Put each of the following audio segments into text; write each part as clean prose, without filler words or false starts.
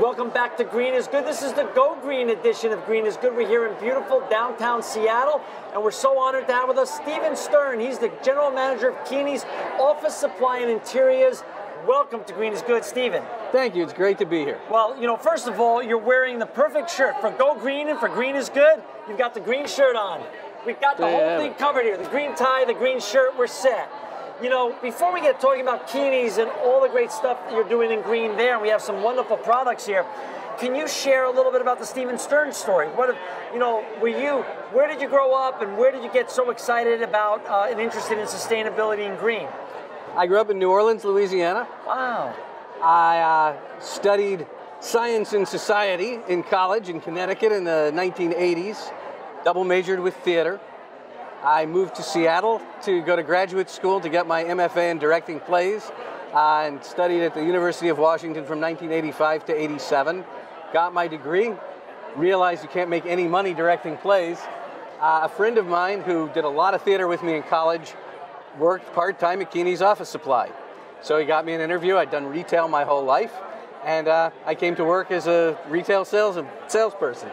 Welcome back to Green is Good. This is the Go Green edition of Green is Good. We're here in beautiful downtown Seattle, and we're so honored to have with us Stephen Sterne. He's the general manager of Keeney's Office Supply and Interiors. Welcome to Green is Good, Stephen. Thank you. It's great to be here. Well, you know, first of all, you're wearing the perfect shirt for Go Green and for Green is Good. You've got the green shirt on. We've got the whole thing covered here. The green tie, the green shirt, we're set. You know, before we get talking about Keeney's and all the great stuff that you're doing in green there, and we have some wonderful products here, can you share a little bit about the Stephen Sterne story? Where did you grow up, and where did you get so excited about and interested in sustainability and green? I grew up in New Orleans, Louisiana. Wow. I studied science and society in college in Connecticut in the 1980s, double majored with theater. I moved to Seattle to go to graduate school to get my MFA in directing plays and studied at the University of Washington from 1985 to 87. Got my degree, realized you can't make any money directing plays. A friend of mine who did a lot of theater with me in college worked part-time at Keeney's Office Supply. So he got me an interview. I'd done retail my whole life, and I came to work as a retail salesperson.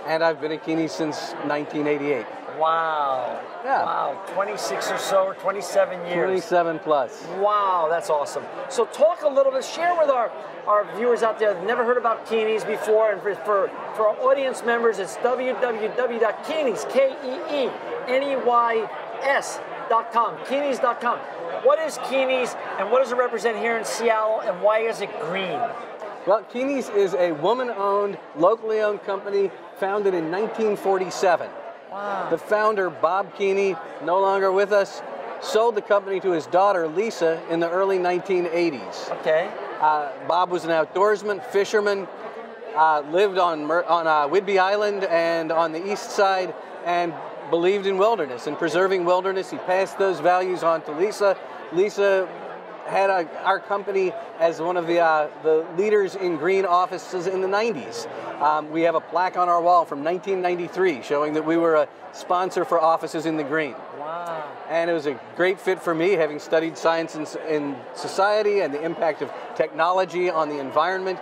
And I've been at Keeney's since 1988. Wow. Yeah. Wow. 26 or so, 27 years. 27 plus. Wow, that's awesome. So talk a little bit, share with our viewers out there that never heard about Keeney's before, and for our audience members, it's www.keeneys, K-E-E-N-E-Y-S.com, Keeneys.com. What is Keeney's, and what does it represent here in Seattle, and why is it green? Well, Keeney's is a woman-owned, locally owned company founded in 1947. Wow. The founder, Bob Keeney, no longer with us, sold the company to his daughter, Lisa, in the early 1980s. Okay. Bob was an outdoorsman, fisherman, lived on Whidbey Island and on the east side, and believed in wilderness and preserving wilderness. He passed those values on to Lisa. Lisa had our company as one of the leaders in green offices in the 90s. We have a plaque on our wall from 1993 showing that we were a sponsor for offices in the green. Wow. And it was a great fit for me, having studied science in society and the impact of technology on the environment,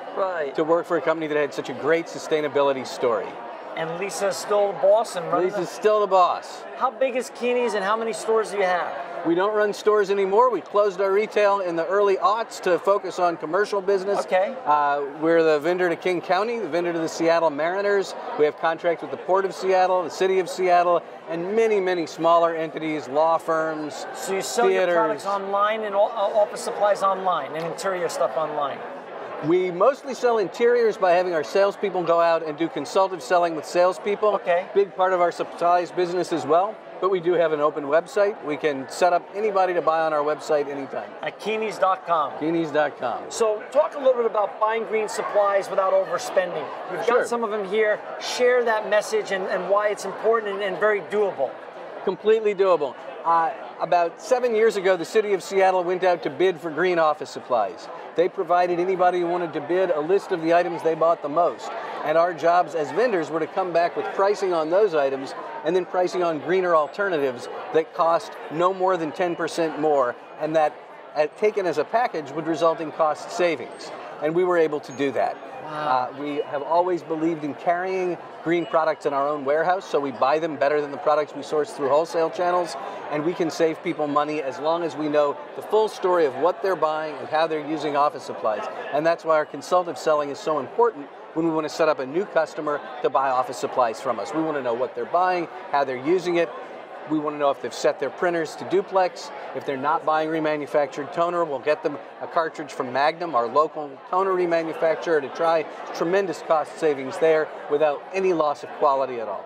to work for a company that had such a great sustainability story. And Lisa's still the boss? Lisa's still the boss. How big is Keeney's, and how many stores do you have? We don't run stores anymore. We closed our retail in the early aughts to focus on commercial business. Okay. We're the vendor to King County, the vendor to the Seattle Mariners. We have contracts with the Port of Seattle, the City of Seattle, and many, many smaller entities, law firms, So you sell theaters. your products online and office supplies online and interior stuff online? We mostly sell interiors by having our salespeople go out and do consultative selling with salespeople. Okay. Big part of our supplies business as well. But we do have an open website. We can set up anybody to buy on our website anytime. At Keeneys.com. Keeneys.com. So talk a little bit about buying green supplies without overspending. We've got some of them here. Share that message and why it's important and very doable. Completely doable. About 7 years ago, the City of Seattle went out to bid for green office supplies. They provided anybody who wanted to bid a list of the items they bought the most. And our jobs as vendors were to come back with pricing on those items and then pricing on greener alternatives that cost no more than 10% more, and that, taken as a package, would result in cost savings. And we were able to do that. Wow. We have always believed in carrying green products in our own warehouse, so we buy them better than the products we source through wholesale channels, and we can save people money as long as we know the full story of what they're buying and how they're using office supplies. And that's why our consultative selling is so important when we want to set up a new customer to buy office supplies from us. We want to know what they're buying, how they're using it. We want to know if they've set their printers to duplex. If they're not buying remanufactured toner, we'll get them a cartridge from Magnum, our local toner remanufacturer, to try. Tremendous cost savings there without any loss of quality at all.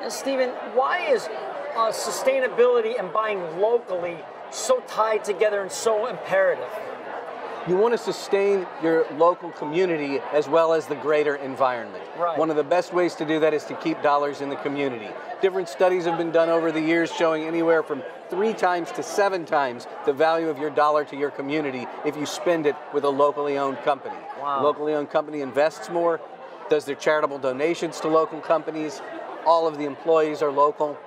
Stephen, why is sustainability and buying locally so tied together and so imperative? You want to sustain your local community as well as the greater environment. Right. One of the best ways to do that is to keep dollars in the community. Different studies have been done over the years showing anywhere from 3 times to 7 times the value of your dollar to your community if you spend it with a locally owned company. Wow. Locally owned company invests more, does their charitable donations to local companies. All of the employees are local.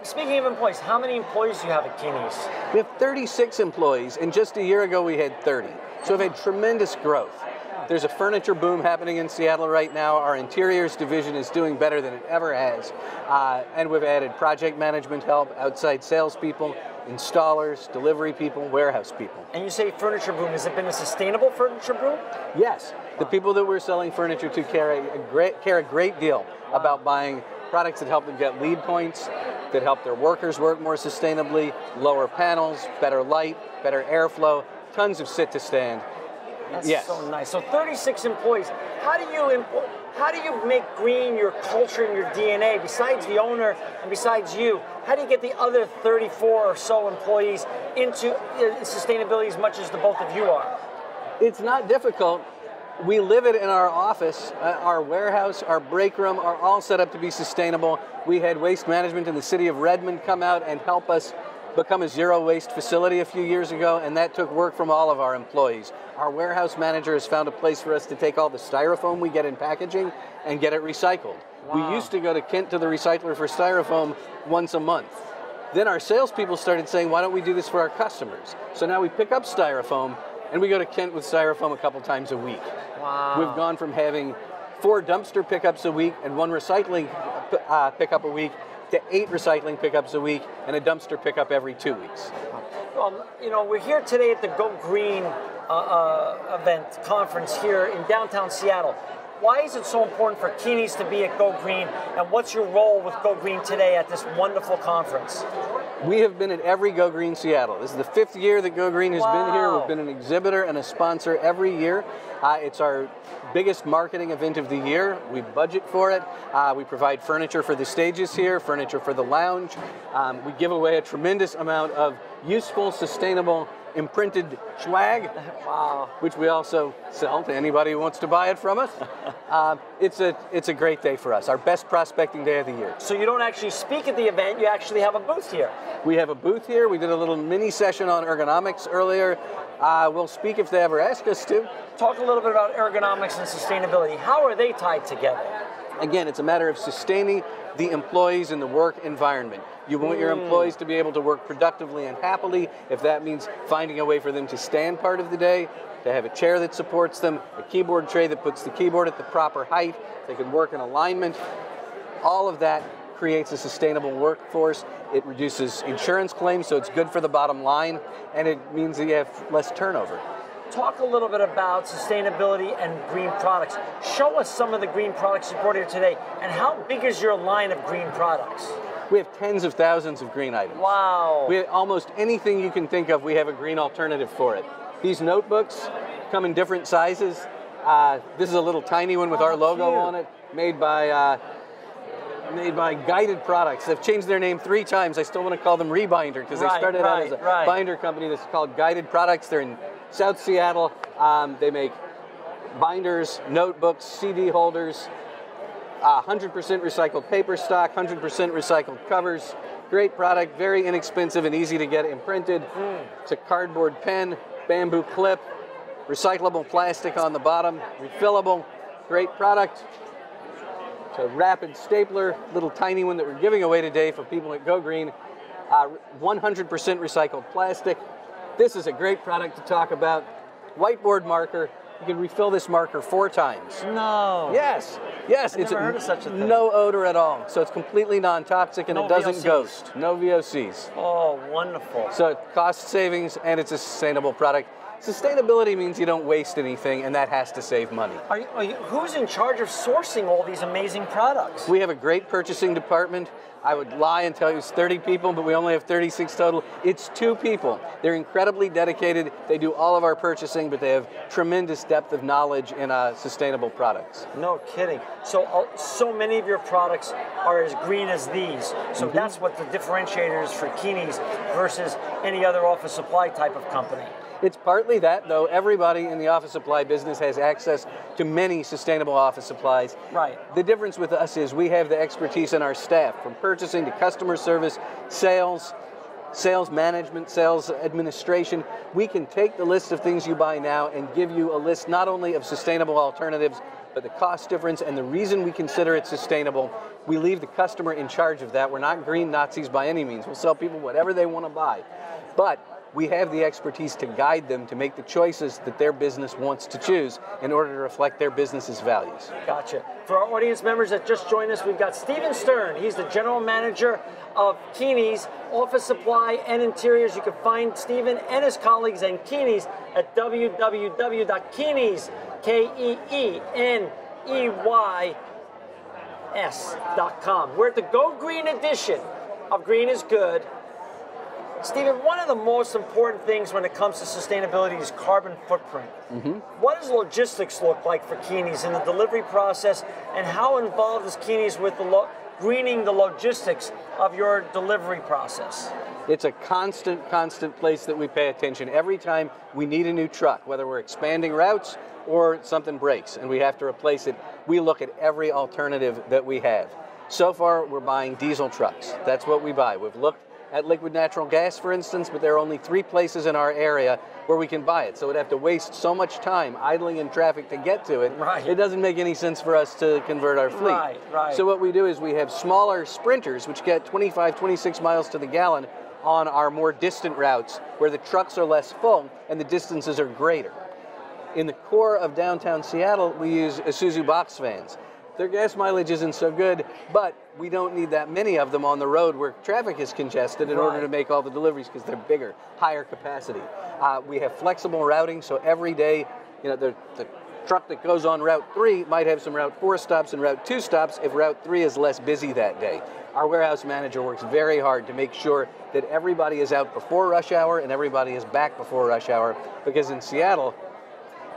Speaking of employees, how many employees do you have at Keeney's? We have 36 employees, and just a year ago we had 30. So we've had tremendous growth. There's a furniture boom happening in Seattle right now. Our interiors division is doing better than it ever has. And we've added project management help, outside salespeople, installers, delivery people, warehouse people. And you say furniture boom. Has it been a sustainable furniture boom? Yes. The people that we're selling furniture to care a great deal about buying products that help them get lead points, that help their workers work more sustainably, lower panels, better light, better airflow, tons of sit to stand. That's yes. so nice. So 36 employees. How do you make green your culture and your DNA? Besides the owner and besides you, how do you get the other 34 or so employees into sustainability as much as the both of you are? It's not difficult. We live it in our office. Our warehouse, our break room are all set up to be sustainable. We had waste management in the city of Redmond come out and help us become a zero waste facility a few years ago, and that took work from all of our employees. Our warehouse manager has found a place for us to take all the styrofoam we get in packaging and get it recycled. Wow. We used to go to Kent to the recycler for styrofoam once a month. Then our salespeople started saying, why don't we do this for our customers? So now we pick up styrofoam and we go to Kent with styrofoam a couple times a week. Wow. We've gone from having 4 dumpster pickups a week and 1 recycling pickup a week to 8 recycling pickups a week and a dumpster pickup every 2 weeks. You know, we're here today at the Go Green event conference here in downtown Seattle. Why is it so important for Keeney's to be at Go Green, and what's your role with Go Green today at this wonderful conference? We have been at every Go Green Seattle. This is the 5th year that Go Green has been here. We've been an exhibitor and a sponsor every year. It's our biggest marketing event of the year. We budget for it. We provide furniture for the stages here, furniture for the lounge. We give away a tremendous amount of useful, sustainable, imprinted swag, which we also sell to anybody who wants to buy it from us. It's a great day for us, our best prospecting day of the year. So you don't actually speak at the event, you actually have a booth here. We have a booth here. We did a little mini session on ergonomics earlier. We'll speak if they ever ask us to. Talk a little bit about ergonomics and sustainability. How are they tied together? Again, it's a matter of sustaining the employees in the work environment. You want your employees to be able to work productively and happily. If that means finding a way for them to stand part of the day, to have a chair that supports them, a keyboard tray that puts the keyboard at the proper height, they can work in alignment. All of that creates a sustainable workforce. It reduces insurance claims, so it's good for the bottom line, and it means that you have less turnover. Talk a little bit about sustainability and green products. Show us some of the green products you brought here today, and how big is your line of green products? We have tens of thousands of green items. Wow. We have almost anything you can think of, we have a green alternative for it. These notebooks come in different sizes. This is a little tiny one with our logo on it, made by Guided Products. They've changed their name 3 times. I still want to call them Rebinder because they started out as a binder company that's called Guided Products. They're in South Seattle. They make binders, notebooks, CD holders, 100% recycled paper stock, 100% recycled covers. Great product, very inexpensive and easy to get imprinted. It's a cardboard pen, bamboo clip, recyclable plastic on the bottom, refillable. Great product. It's a rapid stapler, little tiny one that we're giving away today for people at Go Green. 100% recycled plastic. This is a great product to talk about. Whiteboard marker. You can refill this marker 4 times. No. Yes. I've never heard of such a thing. No odor at all. So it's completely non-toxic and it doesn't VOCs. ghost. No VOCs. Oh, wonderful. So it costs savings and it's a sustainable product. Sustainability means you don't waste anything, and that has to save money. Who's in charge of sourcing all these amazing products? We have a great purchasing department. I would lie and tell you it's 30 people, but we only have 36 total. It's 2 people. They're incredibly dedicated. They do all of our purchasing, but they have tremendous depth of knowledge in sustainable products. No kidding. So many of your products are as green as these. So that's what the differentiator is for Keeney's versus any other office supply type of company. It's partly that, though. Everybody in the office supply business has access to many sustainable office supplies. Right. The difference with us is we have the expertise in our staff, from purchasing to customer service, sales management, sales administration. We can take the list of things you buy now and give you a list not only of sustainable alternatives, but the cost difference and the reason we consider it sustainable. We leave the customer in charge of that. We're not green Nazis by any means. We'll sell people whatever they want to buy. But we have the expertise to guide them to make the choices that their business wants to choose in order to reflect their business's values. Gotcha. For our audience members that just joined us, we've got Stephen Sterne. He's the general manager of Keeney's Office Supply and Interiors. You can find Stephen and his colleagues and Keeney's at www.keeneys, KEENEYS.com. We're at the Go Green edition of Green is Good. Stephen, one of the most important things when it comes to sustainability is carbon footprint. What does logistics look like for Keeney's in the delivery process, and how involved is Keeney's with greening the logistics of your delivery process? It's a constant place that we pay attention. Every time we need a new truck, whether we're expanding routes or something breaks and we have to replace it, we look at every alternative that we have. So far, we're buying diesel trucks. That's what we buy. We've looked at liquid natural gas, for instance, but there are only 3 places in our area where we can buy it. So we'd have to waste so much time idling in traffic to get to it. Right. It doesn't make any sense for us to convert our fleet. Right. So what we do is we have smaller sprinters, which get 25, 26 miles to the gallon on our more distant routes where the trucks are less full and the distances are greater. In the core of downtown Seattle, we use Isuzu box vans. Their gas mileage isn't so good, but we don't need that many of them on the road where traffic is congested in order to make all the deliveries because they're bigger, higher capacity. We have flexible routing, so every day, the truck that goes on Route 3 might have some Route 4 stops and Route 2 stops if Route 3 is less busy that day. Our warehouse manager works very hard to make sure that everybody is out before rush hour and everybody is back before rush hour, because in Seattle,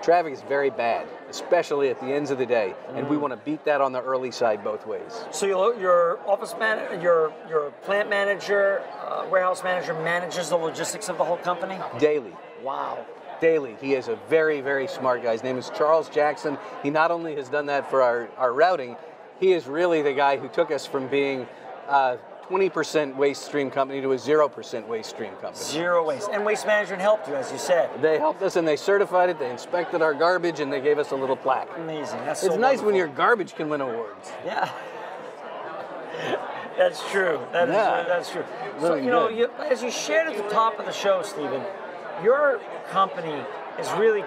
traffic is very bad, especially at the ends of the day, and we want to beat that on the early side both ways. So your office manager, your plant manager, warehouse manager manages the logistics of the whole company? Daily. Wow. Daily. He is a very, very smart guy. His name is Charles Jackson. He not only has done that for our routing, he is really the guy who took us from being 20% waste stream company to a 0% waste stream company. Zero waste. And Waste Management helped you, as you said. They helped us and they certified it, they inspected our garbage, and they gave us a little plaque. Amazing. That's It's so nice wonderful. when your garbage can win awards. Yeah. That's true. That's true. Really So, as you shared at the top of the show, Stephen, your company is really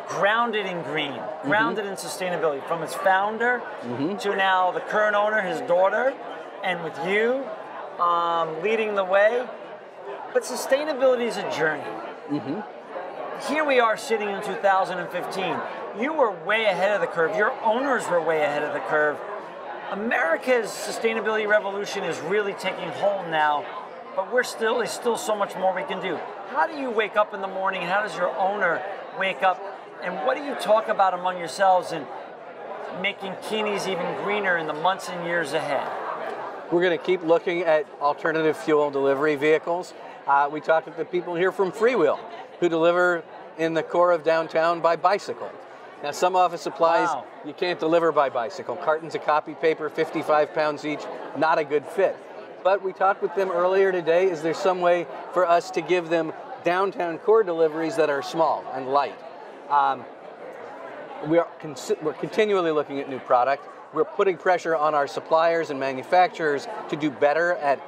grounded in green, grounded in sustainability, from its founder to now the current owner, his daughter, and with you leading the way. But sustainability is a journey. Here we are sitting in 2015. You were way ahead of the curve. Your owners were way ahead of the curve. America's sustainability revolution is really taking hold now, but there's still so much more we can do. How do you wake up in the morning, and how does your owner wake up, and what do you talk about among yourselves in making Keeney's even greener in the months and years ahead? We're going to keep looking at alternative fuel delivery vehicles. We talked with the people here from Freewheel who deliver in the core of downtown by bicycle. Now, some office supplies you can't deliver by bicycle. Cartons of copy paper, 55 pounds each, not a good fit. But we talked with them earlier today. Is there some way for us to give them downtown core deliveries that are small and light? We're continually looking at new product. We're putting pressure on our suppliers and manufacturers to do better at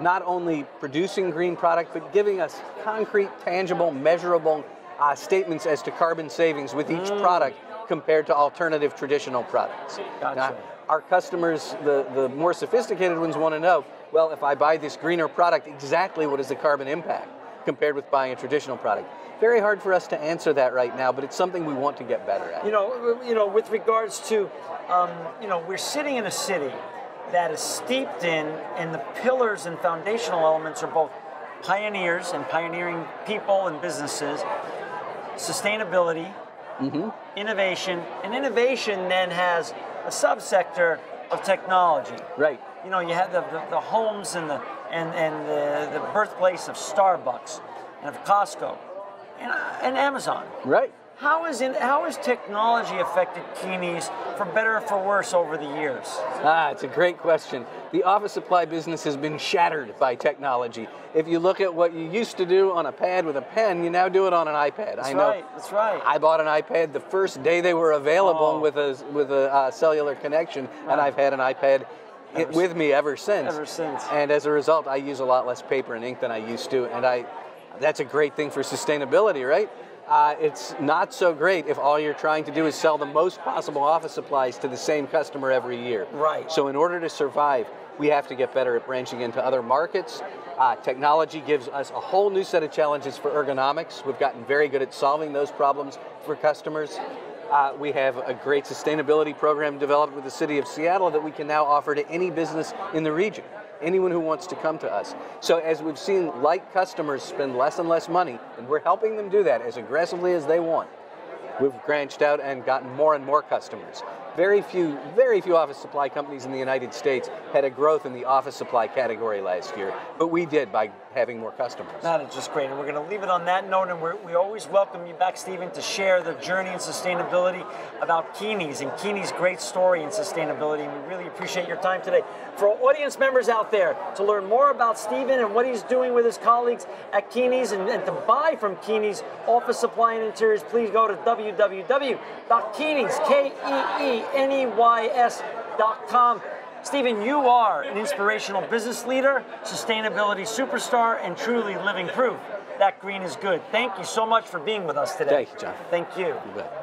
not only producing green product, but giving us concrete, tangible, measurable statements as to carbon savings with each product compared to alternative traditional products. Gotcha. Now, our customers, the more sophisticated ones, want to know, well, if I buy this greener product, exactly what is the carbon impact compared with buying a traditional product? Very hard for us to answer that right now, but it's something we want to get better at. With regards to, we're sitting in a city that is steeped in the pillars and foundational elements are both pioneers and pioneering people and businesses, sustainability, innovation, and innovation then has a subsector of technology. Right. You have the homes and the birthplace of Starbucks and of Costco and Amazon. Right. How has technology affected Keeney's for better or for worse over the years? It's a great question. The office supply business has been shattered by technology. If you look at what you used to do on a pad with a pen, you now do it on an iPad. That's right. I bought an iPad the first day they were available with a cellular connection, and I've had an iPad with me ever since. Ever since. And as a result, I use a lot less paper and ink than I used to, and I That's a great thing for sustainability, right? It's not so great if all you're trying to do is sell the most possible office supplies to the same customer every year. Right. So in order to survive, we have to get better at branching into other markets. Technology gives us a whole new set of challenges for ergonomics. We've gotten very good at solving those problems for customers. We have a great sustainability program developed with the city of Seattle that we can now offer to any business in the region, anyone who wants to come to us. So as we've seen light customers spend less and less money, and we're helping them do that as aggressively as they want, we've branched out and gotten more and more customers. Very few office supply companies in the United States had a growth in the office supply category last year, but we did by having more customers. That is just great, and we're going to leave it on that note, and we always welcome you back, Stephen, to share the journey in sustainability about Keeney's and Keeney's great story in sustainability, and we really appreciate your time today. For our audience members out there, to learn more about Stephen and what he's doing with his colleagues at Keeney's and to buy from Keeney's Office Supply and Interiors, please go to www.keeneys.com. Stephen, you are an inspirational business leader, sustainability superstar, and truly living proof that green is good. Thank you so much for being with us today. Thank you, John. Thank you. You bet.